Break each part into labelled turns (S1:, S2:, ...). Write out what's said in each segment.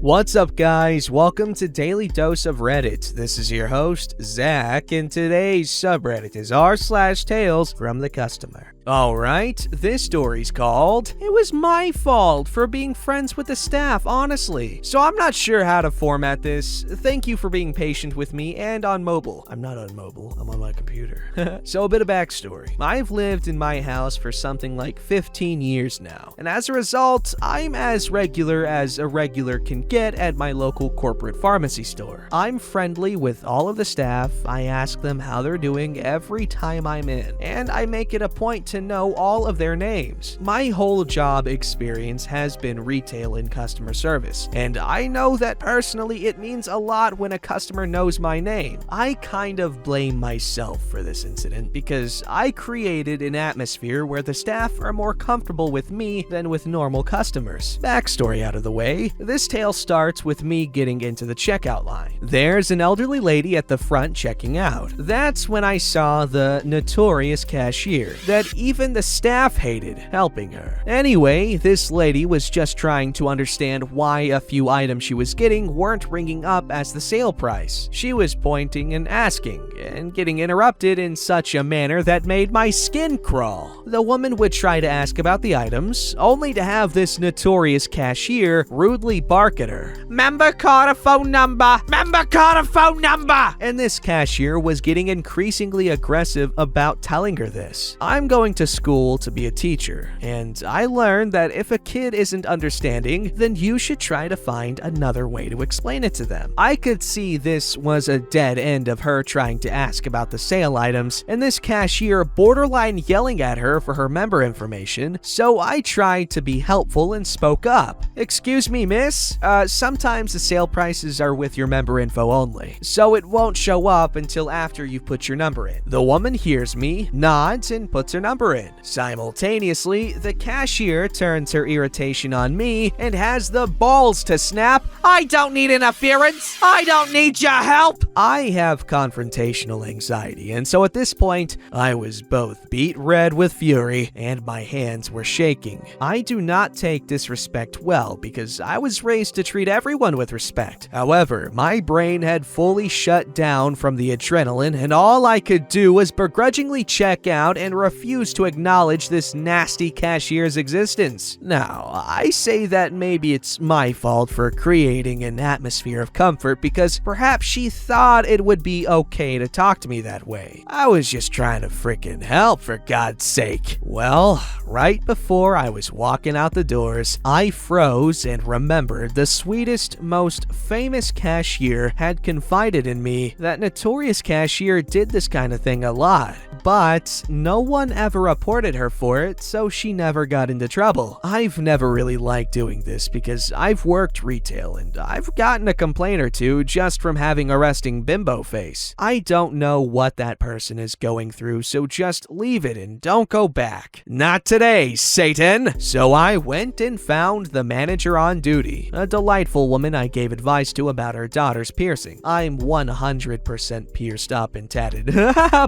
S1: What's up, guys? Welcome to Daily Dose of Reddit. This is your host, Zach, and today's subreddit is r/Tales from the Customer. Alright, this story's called, "It was my fault for being friends with the staff, honestly." So I'm not sure how to format this. Thank you for being patient with me and on mobile. I'm not on mobile, I'm on my computer. So a bit of backstory. I've lived in my house for something like 15 years now, and as a result, I'm as regular as a regular can get at my local corporate pharmacy store. I'm friendly with all of the staff, I ask them how they're doing every time I'm in, and I make it a point to know all of their names. My whole job experience has been retail and customer service, and I know that personally it means a lot when a customer knows my name. I kind of blame myself for this incident because I created an atmosphere where the staff are more comfortable with me than with normal customers. Backstory out of the way, this tale starts with me getting into the checkout line. There's an elderly lady at the front checking out. That's when I saw the notorious cashier that even the staff hated helping her. Anyway, this lady was just trying to understand why a few items she was getting weren't ringing up as the sale price. She was pointing and asking, and getting interrupted in such a manner that made my skin crawl. The woman would try to ask about the items, only to have this notorious cashier rudely bark at her. "Member card a phone number! Member card a phone number!" And this cashier was getting increasingly aggressive about telling her this. I'm going to school to be a teacher, and I learned that if a kid isn't understanding, then you should try to find another way to explain it to them. I could see this was a dead end of her trying to ask about the sale items, and this cashier borderline yelling at her for her member information, so I tried to be helpful and spoke up. "Excuse me, miss, sometimes the sale prices are with your member info only, so it won't show up until after you've put your number in." The woman hears me, nods, and puts her number in. Simultaneously, the cashier turns her irritation on me and has the balls to snap, "I don't need interference! I don't need your help!" I have confrontational anxiety, and so at this point, I was both beet red with fury and my hands were shaking. I do not take disrespect well because I was raised to treat everyone with respect. However, my brain had fully shut down from the adrenaline, and all I could do was begrudgingly check out and refuse to acknowledge this nasty cashier's existence. Now, I say that maybe it's my fault for creating an atmosphere of comfort because perhaps she thought it would be okay to talk to me that way. I was just trying to freaking help, for God's sake. Well, right before I was walking out the doors, I froze and remembered the sweetest, most famous cashier had confided in me that notorious cashier did this kind of thing a lot, but no one ever reported her for it, so she never got into trouble. I've never really liked doing this because I've worked retail and I've gotten a complaint or two just from having a resting bimbo face. I don't know what that person is going through, so just leave it and don't go back. Not today, Satan! So I went and found the manager on duty, a delightful woman I gave advice to about her daughter's piercing. I'm 100% pierced up and tatted.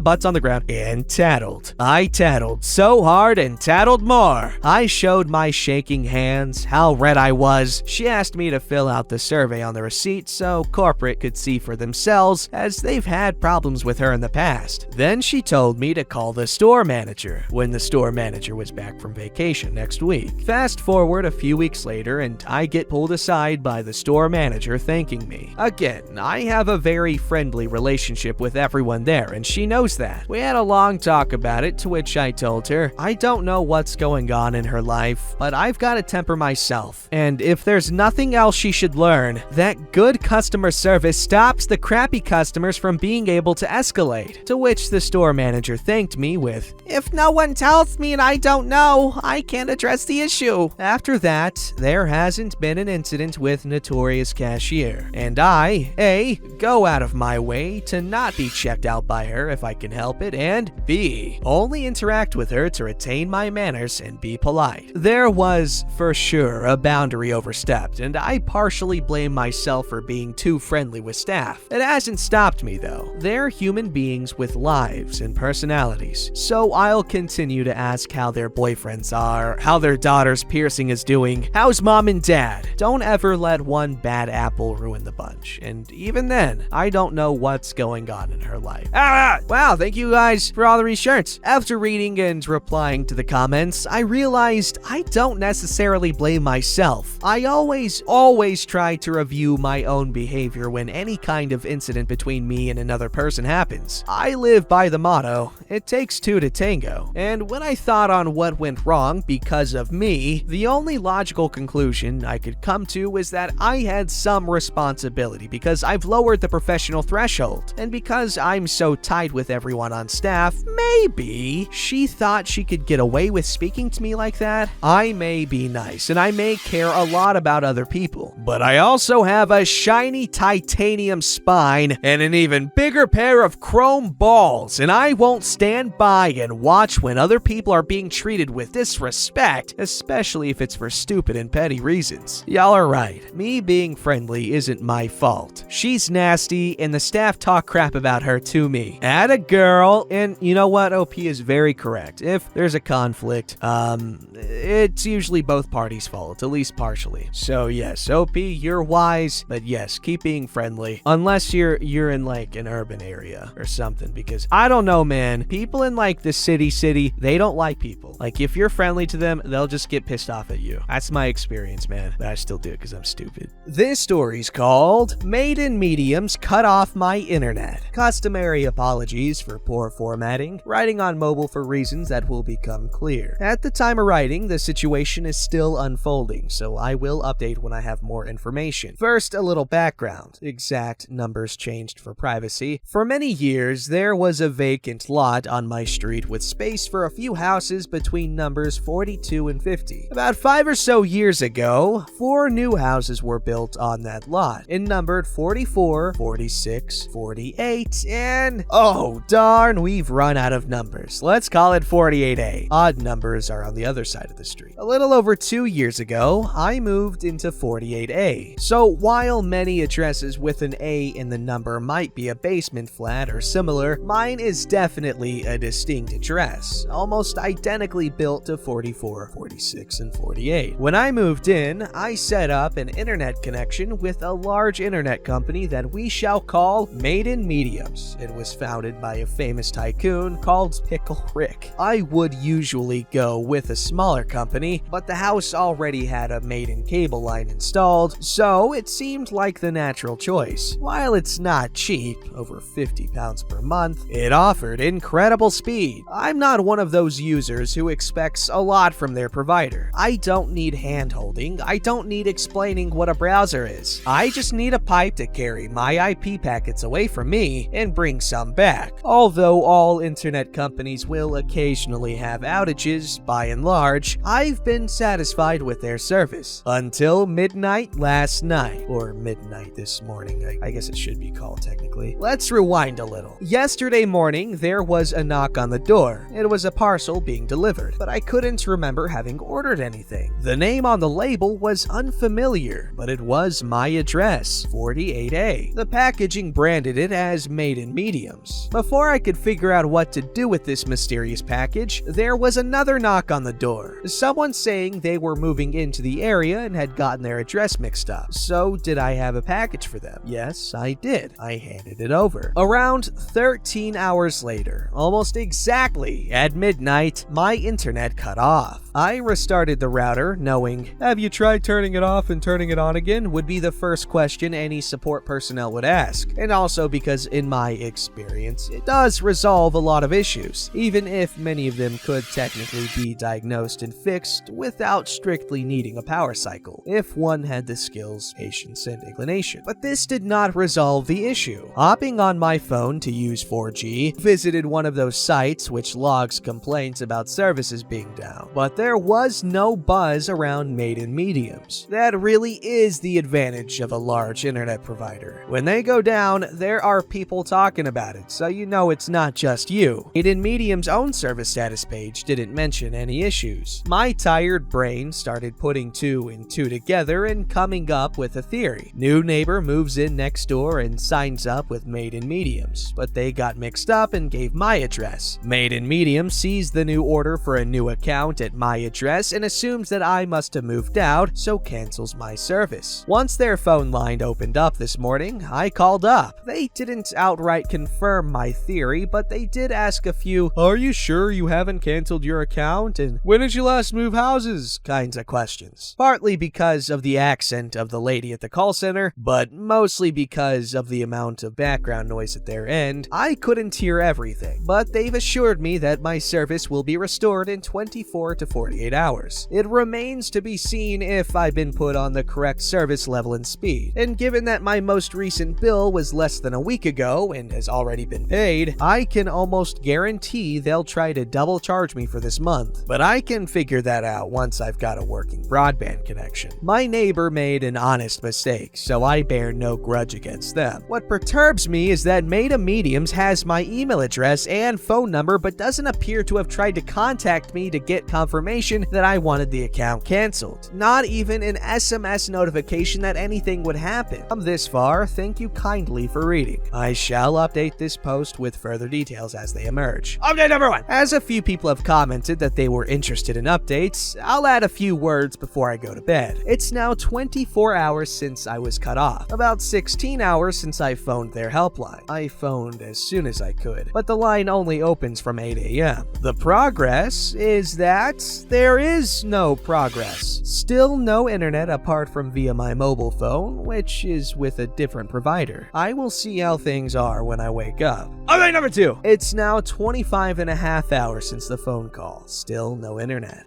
S1: Butts on the ground. And tattled. I tattled so hard and tattled more. I showed my shaking hands, how red I was. She asked me to fill out the survey on the receipt so corporate could see for themselves, as they've had problems with her in the past. Then she told me to call the store manager when the store manager was back from vacation next week. Fast forward a few weeks later and I get pulled aside by the store manager thanking me. Again, I have a very friendly relationship with everyone there and she knows that. We had a long talk about it, to which I told her, I don't know what's going on in her life, but I've got to temper myself. And if there's nothing else she should learn, that good customer service stops the crappy customers from being able to escalate. To which the store manager thanked me with, "If no one tells me and I don't know, I can't address the issue." After that, there hasn't been an incident with notorious cashier, and I, A, go out of my way to not be checked out by her if I can help it, and B, only interact with her to retain my manners and be polite. There was, for sure, a boundary overstepped, and I partially blame myself for being too friendly with staff. It hasn't stopped me though. They're human beings with lives and personalities, so I'll continue to ask how their boyfriends are, how their daughter's piercing is doing, how's mom and dad. Don't ever never let one bad apple ruin the bunch, and even then, I don't know what's going on in her life. Wow, thank you guys for all the reassurance. After reading and replying to the comments, I realized I don't necessarily blame myself. I always try to review my own behavior when any kind of incident between me and another person happens. I live by the motto, it takes two to tango, and when I thought on what went wrong because of me, the only logical conclusion I could come to was that I had some responsibility because I've lowered the professional threshold, and because I'm so tight with everyone on staff, maybe she thought she could get away with speaking to me like that. I may be nice, and I may care a lot about other people, but I also have a shiny titanium spine and an even bigger pair of chrome balls, and I won't stand by and watch when other people are being treated with disrespect, especially if it's for stupid and petty reasons. Y'all are right. Me being friendly isn't my fault. She's nasty, and the staff talk crap about her to me. Add a girl, and you know what? OP is very correct. If there's a conflict, it's usually both parties' fault, at least partially. So yes, OP, you're wise, but yes, keep being friendly. Unless you're in like an urban area or something, because I don't know, man. People in like the city, they don't like people. Like if you're friendly to them, they'll just get pissed off at you. That's my experience, man. But I still do it because I'm stupid. This story's called Maiden Mediums Cut Off My Internet. Customary apologies for poor formatting. Writing on mobile for reasons that will become clear. At the time of writing, the situation is still unfolding, so I will update when I have more information. First, a little background. Exact numbers changed for privacy. For many years, there was a vacant lot on my street with space for a few houses between numbers 42 and 50. About 5 or so years ago, 4 new houses were built on that lot, and numbered 44, 46, 48, and oh darn, we've run out of numbers. Let's call it 48A. Odd numbers are on the other side of the street. A little over 2 years ago, I moved into 48A. So while many addresses with an A in the number might be a basement flat or similar, mine is definitely a distinct address, almost identically built to 44, 46, and 48. When I moved in, I set up an internet connection with a large internet company that we shall call Maiden Mediums. It was founded by a famous tycoon called Pickle Rick. I would usually go with a smaller company, but the house already had a Maiden cable line installed, so it seemed like the natural choice. While it's not cheap, over £50 per month, it offered incredible speed. I'm not one of those users who expects a lot from their provider. I don't need hand-holding. I don't need explaining what a browser is. I just need a pipe to carry my IP packets away from me and bring some back. Although all internet companies will occasionally have outages, by and large, I've been satisfied with their service. Until midnight last night. Or midnight this morning, I guess it should be called technically. Let's rewind a little. Yesterday morning, there was a knock on the door. It was a parcel being delivered, but I couldn't remember having ordered anything. The name on the label was unfamiliar, but it was my address, 48A. The packaging branded it as Maiden Mediums. Before I could figure out what to do with this mysterious package, there was another knock on the door. Someone saying they were moving into the area and had gotten their address mixed up. So did I have a package for them? Yes, I did. I handed it over. Around 13 hours later, almost exactly at midnight, my internet cut off. I restarted the router, knowing, have you tried turning it off and turning it on again, would be the first question any support personnel would ask. And also because in my experience, it does resolve a lot of issues, even if many of them could technically be diagnosed and fixed without strictly needing a power cycle, if one had the skills, patience, and inclination. But this did not resolve the issue. Hopping on my phone to use 4G, visited one of those sites which logs complaints about services being down, but there was no buzz around Maiden Mediums. That really is the advantage of a large internet provider. When they go down, there are people talking about it, so you know it's not just you. Maiden Medium's own service status page didn't mention any issues. My tired brain started putting 2 and 2 together and coming up with a theory. New neighbor moves in next door and signs up with Maiden Mediums, but they got mixed up and gave my address. Maiden Medium sees the new order for a new account at my address and assumes that I must have moved out, so cancels cancels my service. Once their phone line opened up this morning, I called up. They didn't outright confirm my theory, but they did ask a few, "Are you sure you haven't canceled your account?" and "When did you last move houses?" kinds of questions. Partly because of the accent of the lady at the call center, but mostly because of the amount of background noise at their end. I couldn't hear everything, but they've assured me that my service will be restored in 24 to 48 hours. It remains to be seen if I've been put on the correct service level and speed, and given that my most recent bill was less than a week ago and has already been paid, I can almost guarantee they'll try to double charge me for this month, but I can figure that out once I've got a working broadband connection. My neighbor made an honest mistake, so I bear no grudge against them. What perturbs me is that Meta Mediums has my email address and phone number but doesn't appear to have tried to contact me to get confirmation that I wanted the account canceled. Not even an SMS notification that anything would happen. From this far, thank you kindly for reading. I shall update this post with further details as they emerge. Update number 1. As a few people have commented that they were interested in updates, I'll add a few words before I go to bed. It's now 24 hours since I was cut off. About 16 hours since I phoned their helpline. I phoned as soon as I could, but the line only opens from 8 a.m. The progress is that there is no progress. Still no internet apart from via my mobile phone, which is with a different provider. I will see how things are when I wake up. Update number 2. It's now 25 and a half hours since the phone call. Still no internet.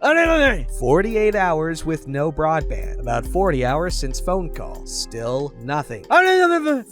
S1: 48 hours with no broadband. About 40 hours since phone call. Still nothing.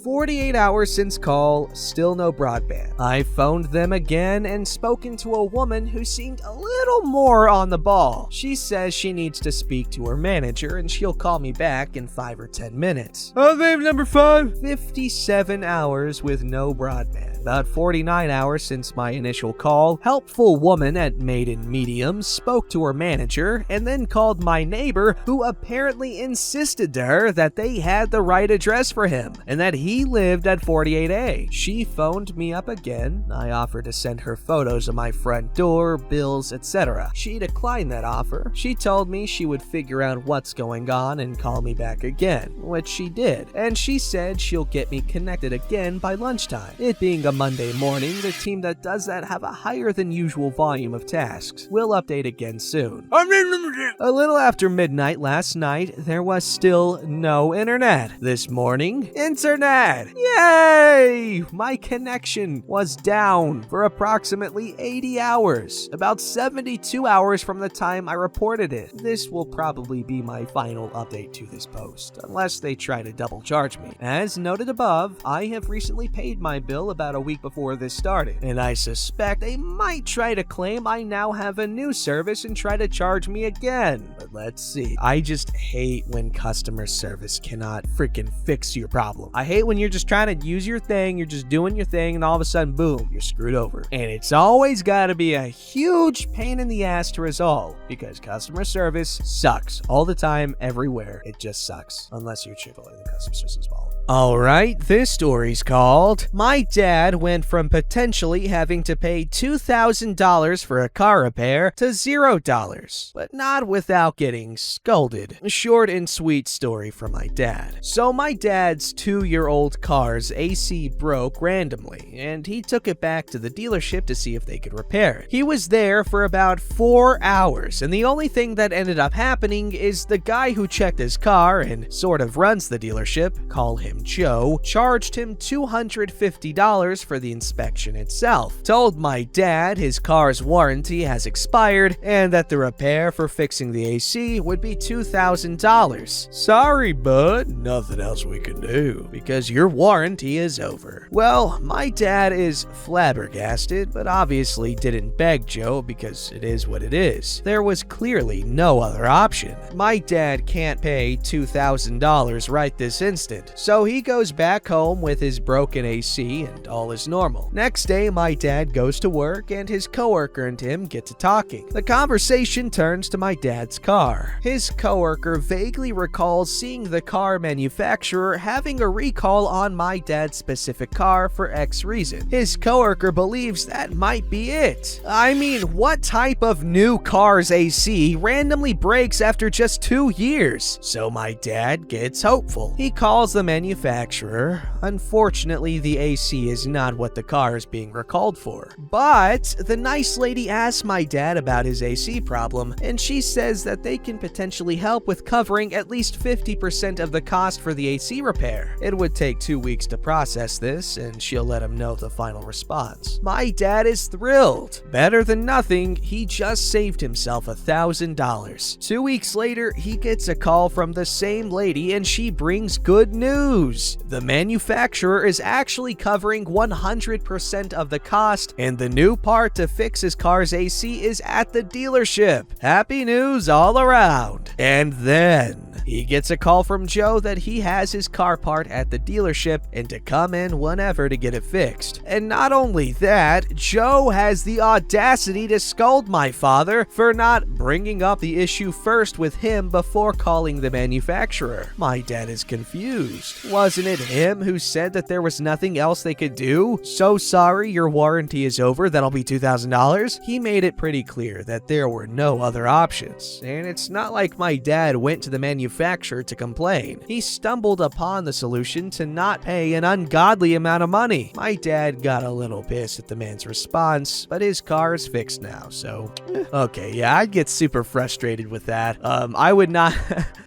S1: 48 hours since call. Still no broadband. I phoned them again and spoken to a woman who seemed a little more on the ball. She says she needs to speak to her manager and she'll call me back in 5 or 10 minutes. Update number 5. 57 hours with no broadband. About 49 hours since my initial call, helpful woman at Maiden Medium spoke to her manager and then called my neighbor, who apparently insisted to her that they had the right address for him and that he lived at 48A. She phoned me up again. I offered to send her photos of my front door, bills, etc. She declined that offer. She told me she would figure out what's going on and call me back again, which she did, and she said she'll get me connected again by lunchtime. It being a Monday morning, the team that does that have a higher than usual volume of tasks. We'll update again soon. A little after midnight last night, there was still no internet. This morning, internet! Yay! My connection was down for approximately 80 hours, about 72 hours from the time I reported it. This will probably be my final update to this post, unless they try to double charge me. As noted above, I have recently paid my bill about a week before this started, and I suspect they might try to claim I now have a new service and try to charge me again. But let's see. I just hate when customer service cannot freaking fix your problem. I hate when you're just trying to use your thing, you're just doing your thing, and all of a sudden, boom, you're screwed over. And it's always gotta be a huge pain in the ass to resolve, because customer service sucks all the time, everywhere. It just sucks. Unless you're Chick-fil-A, the customer service is well. Alright, this story's called My Dad Went From Potentially Having to Pay $2,000 for a Car Repair to $0, but not without getting scolded. A short and sweet story from my dad. So my dad's 2-year-old car's AC broke randomly, and he took it back to the dealership to see if they could repair it. He was there for about 4 hours, and the only thing that ended up happening is the guy who checked his car and sort of runs the dealership, call him Joe, charged him $250 for the inspection itself, told my dad his car's warranty has expired and that the repair for fixing the AC would be $2,000. Sorry, bud, nothing else we can do because your warranty is over. Well, my dad is flabbergasted, but obviously didn't beg Joe because it is what it is. There was clearly no other option. My dad can't pay $2,000 right this instant, so he goes back home with his broken AC and all all is normal. Next day, my dad goes to work and his coworker and him get to talking. The conversation turns to my dad's car. His coworker vaguely recalls seeing the car manufacturer having a recall on my dad's specific car for X reason. His coworker believes that might be it. I mean, what type of new car's AC randomly breaks after just 2 years? So my dad gets hopeful. He calls the manufacturer. Unfortunately, the AC is not what the car is being recalled for. But the nice lady asks my dad about his AC problem, and she says that they can potentially help with covering at least 50% of the cost for the AC repair. It would take 2 weeks to process this, and she'll let him know the final response. My dad is thrilled. Better than nothing, he just saved himself $1,000. 2 weeks later, he gets a call from the same lady, and she brings good news. The manufacturer is actually covering 100% of the cost, and the new part to fix his car's AC is at the dealership. Happy news all around. And then he gets a call from Joe that he has his car part at the dealership and to come in whenever to get it fixed. And not only that, Joe has the audacity to scold my father for not bringing up the issue first with him before calling the manufacturer. My dad is confused. Wasn't it him who said that there was nothing else they could do? So sorry, your warranty is over, that'll be $2,000? He made it pretty clear that there were no other options. And it's not like my dad went to the manufacturer to complain. He stumbled upon the solution to not pay an ungodly amount of money. My dad got a little pissed at the man's response, but his car is fixed now, so okay, yeah, I'd get super frustrated with that. I would not,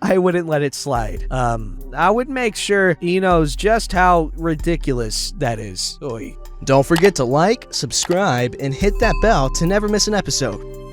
S1: I wouldn't let it slide. I would make sure he knows just how ridiculous that is. Oy.
S2: Don't forget to like, subscribe, and hit that bell to never miss an episode.